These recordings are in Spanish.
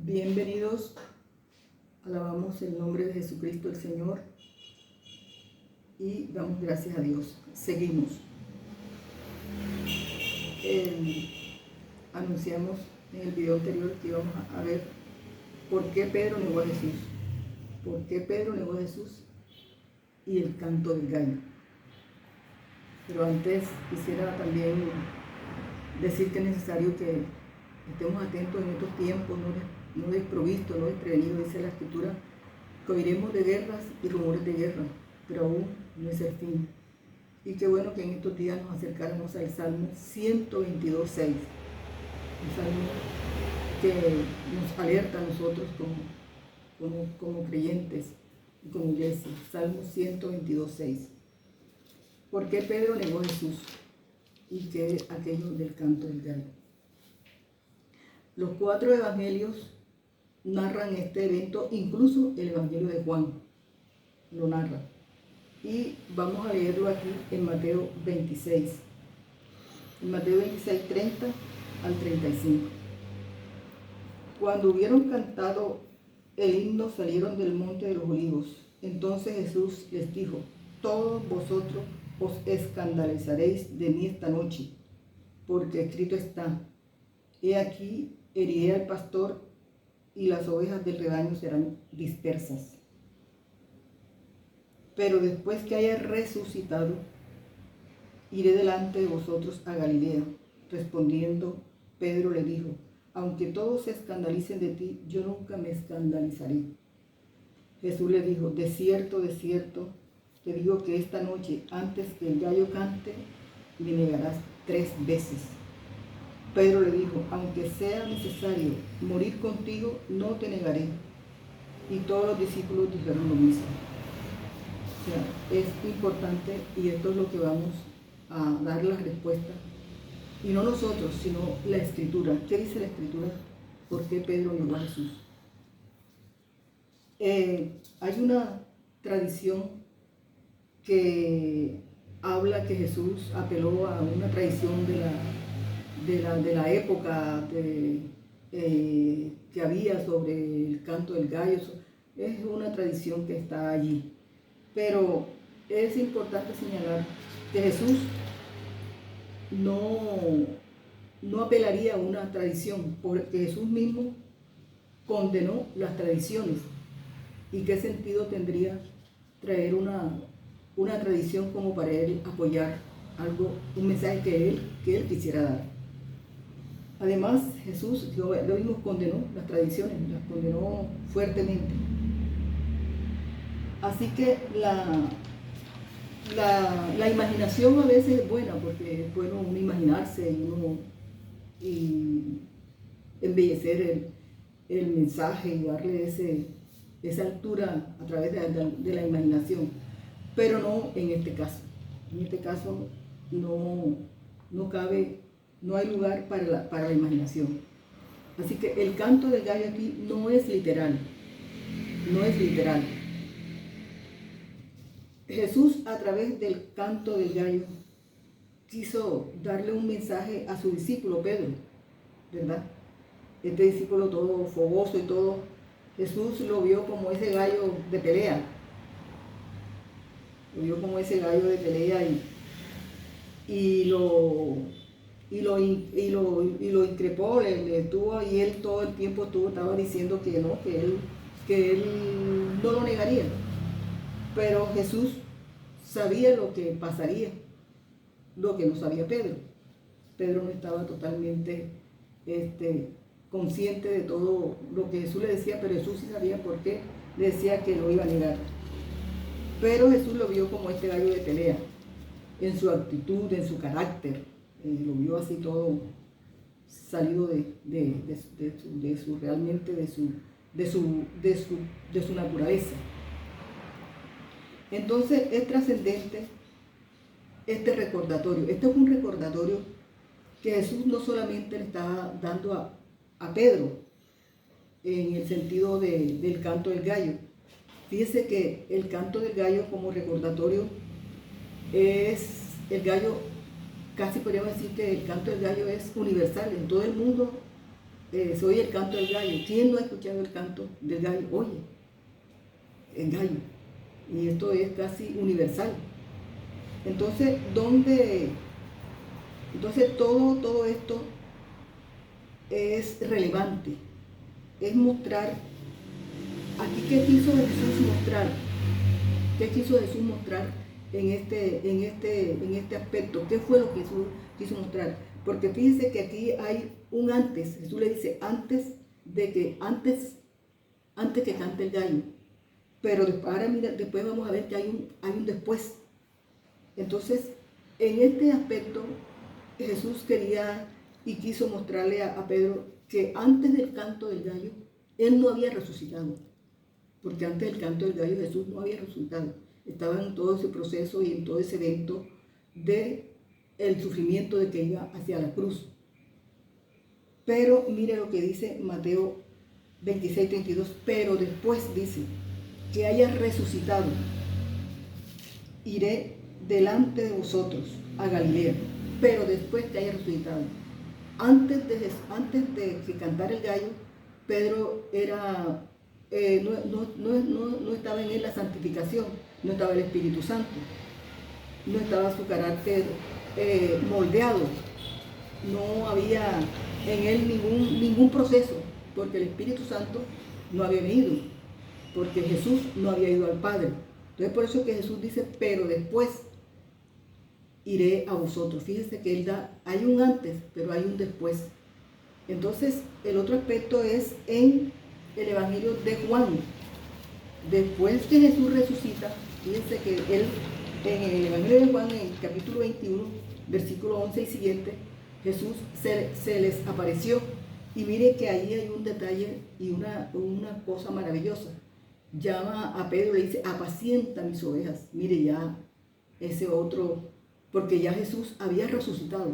Bienvenidos, alabamos el nombre de Jesucristo el Señor y damos gracias a Dios. Seguimos. Anunciamos en el video anterior que íbamos a ver por qué Pedro negó a Jesús. ¿Por qué Pedro negó a Jesús? Y el canto del gallo. Pero antes quisiera también decir que es necesario que estemos atentos en estos tiempos, no desprovistos, no desprevenidos, dice la Escritura, que oiremos de guerras y rumores de guerra, pero aún no es el fin. Y qué bueno que en estos días nos acercáramos al Salmo 122.6, un salmo que nos alerta a nosotros como creyentes y como iglesia. Salmo 122.6. ¿Por qué Pedro negó a Jesús? Y qué aquello del canto del gallo. Los 4 evangelios narran este evento, incluso el evangelio de Juan lo narra. Y vamos a leerlo aquí en Mateo 26. En Mateo 26, 30 al 35. Cuando hubieron cantado el himno, salieron del monte de los olivos. Entonces Jesús les dijo: todos vosotros os escandalizaréis de mí esta noche, porque escrito está: he aquí, heriré al pastor, y las ovejas del rebaño serán dispersas. Pero después que haya resucitado, iré delante de vosotros a Galilea. Respondiendo, Pedro le dijo: aunque todos se escandalicen de ti, yo nunca me escandalizaré. Jesús le dijo: de cierto, te digo que esta noche, antes que el gallo cante, me negarás 3 veces. Pedro le dijo: aunque sea necesario morir contigo, no te negaré. Y todos los discípulos dijeron lo mismo. O sea, es importante, y esto es lo que vamos a dar la respuesta. Y no nosotros, sino la Escritura. ¿Qué dice la Escritura? ¿Por qué Pedro negó a Jesús? Hay una tradición que habla que Jesús apeló a una tradición de la época que había sobre el canto del gallo. Es una tradición que está allí. Pero es importante señalar que Jesús no apelaría a una tradición, porque Jesús mismo condenó las tradiciones. ¿Y qué sentido tendría traer una tradición como para él apoyar algo, un mensaje que él quisiera dar? Además, Jesús, lo mismo, condenó las tradiciones, las condenó fuertemente. Así que la imaginación a veces es buena, porque es bueno uno imaginarse y embellecer el mensaje y darle esa altura a través de la imaginación, pero no en este caso. En este caso no cabe, no hay lugar para la imaginación. Así que el canto del gallo aquí no es literal, no es literal. Jesús, a través del canto del gallo, quiso darle un mensaje a su discípulo Pedro, ¿verdad? Este discípulo todo fogoso y todo, Jesús lo vio como ese gallo de pelea. Lo vio como ese gallo de pelea y lo increpó, le tuvo, y él todo el tiempo estaba diciendo que no, que él no lo negaría. Pero Jesús sabía lo que pasaría, lo que no sabía Pedro. Pedro no estaba totalmente consciente de todo lo que Jesús le decía, pero Jesús sí sabía por qué le decía que lo iba a negar. Pero Jesús lo vio como este gallo de pelea, en su actitud, en su carácter. Lo vio así todo salido realmente de su naturaleza. Entonces es trascendente este recordatorio. Este es un recordatorio que Jesús no solamente le estaba dando a Pedro en el sentido del canto del gallo. Fíjese que el canto del gallo como recordatorio es el gallo, casi podríamos decir que el canto del gallo es universal. En todo el mundo se oye el canto del gallo. ¿Quién no ha escuchado el canto del gallo? Oye, el gallo. Y esto es casi universal. Entonces, todo esto es relevante. Es mostrar, aquí qué quiso Jesús mostrar. ¿Qué quiso Jesús mostrar en este aspecto? ¿Qué fue lo que Jesús quiso mostrar? Porque fíjense que aquí hay un antes. Jesús le dice antes que cante el gallo. Pero ahora mira, después vamos a ver que hay un después. Entonces, en este aspecto, Jesús quería y quiso mostrarle a Pedro que antes del canto del gallo, él no había resucitado. Porque antes del canto del gallo Jesús no había resucitado. Estaba en todo ese proceso y en todo ese evento de el sufrimiento de que iba hacia la cruz. Pero mire lo que dice Mateo 26:32. Pero después dice que haya resucitado, iré delante de vosotros a Galilea. Pero después que haya resucitado. Antes de que cantara el gallo, Pedro era... no estaba en él la santificación, no estaba el Espíritu Santo, no estaba su carácter moldeado, no había en él ningún proceso, porque el Espíritu Santo no había venido, porque Jesús no había ido al Padre. Entonces por eso que Jesús dice, pero después iré a vosotros. Fíjense que hay un antes, pero hay un después. Entonces el otro aspecto es en el Evangelio de Juan. Después que Jesús resucita, fíjense que él, en el Evangelio de Juan, en el capítulo 21, versículo 11 y siguiente, Jesús se les apareció. Y mire que ahí hay un detalle y una cosa maravillosa. Llama a Pedro y le dice, apacienta mis ovejas. Mire ya ese otro, porque ya Jesús había resucitado.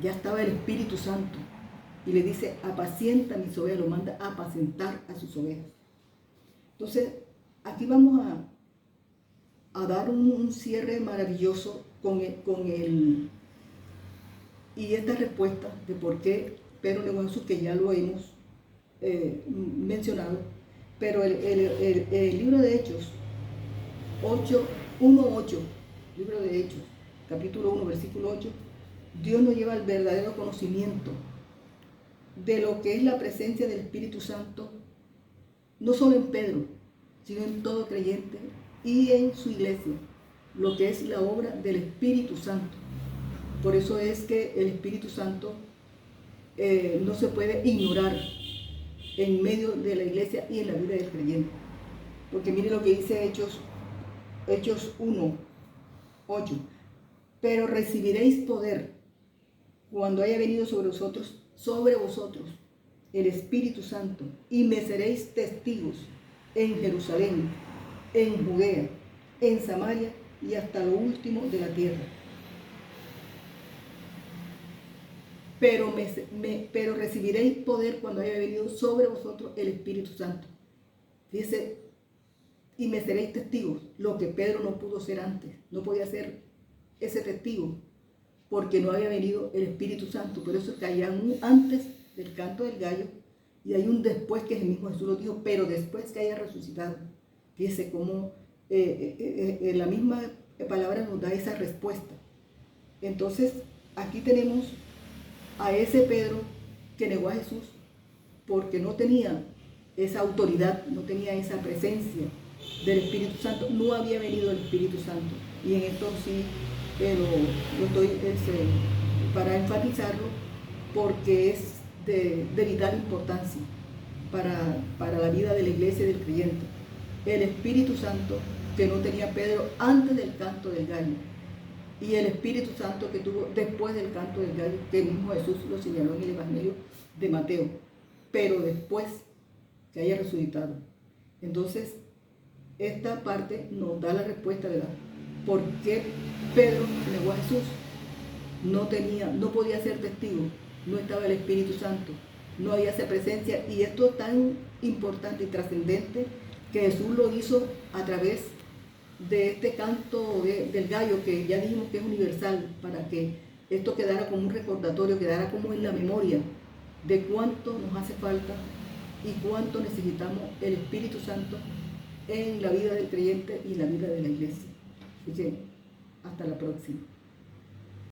Ya estaba el Espíritu Santo. Y le dice, apacienta mis ovejas, lo manda a apacentar a sus ovejas. Entonces, aquí vamos a dar un cierre maravilloso con y esta respuesta de por qué Pedro negó a Jesús, que ya lo hemos mencionado. Pero el libro de Hechos, 1:8, libro de Hechos, capítulo 1, versículo 8, Dios nos lleva al verdadero conocimiento de lo que es la presencia del Espíritu Santo, no solo en Pedro, sino en todo creyente y en su iglesia, lo que es la obra del Espíritu Santo. Por eso es que el Espíritu Santo no se puede ignorar en medio de la iglesia y en la vida del creyente. Porque mire lo que dice Hechos 1:8. Pero recibiréis poder cuando haya venido sobre vosotros el Espíritu Santo, y me seréis testigos en Jerusalén, en Judea, en Samaria y hasta lo último de la tierra. Pero recibiréis poder cuando haya venido sobre vosotros el Espíritu Santo. Dice, y me seréis testigos, lo que Pedro no pudo ser antes, no podía ser ese testigo, porque no había venido el Espíritu Santo. Por eso es que hay un antes del canto del gallo y hay un después, que es el mismo Jesús lo dijo, pero después que haya resucitado. Fíjese cómo la misma palabra nos da esa respuesta. Entonces, aquí tenemos a ese Pedro que negó a Jesús porque no tenía esa autoridad, no tenía esa presencia del Espíritu Santo, no había venido el Espíritu Santo. Y en esto sí lo estoy para enfatizarlo, porque es de vital importancia para la vida de la iglesia y del creyente. El Espíritu Santo que no tenía Pedro antes del canto del gallo, y el Espíritu Santo que tuvo después del canto del gallo, que mismo Jesús lo señaló en el Evangelio de Mateo, pero después que haya resucitado. Entonces, esta parte nos da la respuesta, ¿verdad? ¿Por qué Pedro negó a Jesús? No podía ser testigo, no estaba el Espíritu Santo, no había esa presencia, y esto es tan importante y trascendente que Jesús lo hizo a través de este canto del gallo, que ya dijimos que es universal, para que esto quedara como un recordatorio, quedara como en la memoria de cuánto nos hace falta y cuánto necesitamos el Espíritu Santo en la vida del creyente y en la vida de la iglesia. Así que hasta la próxima.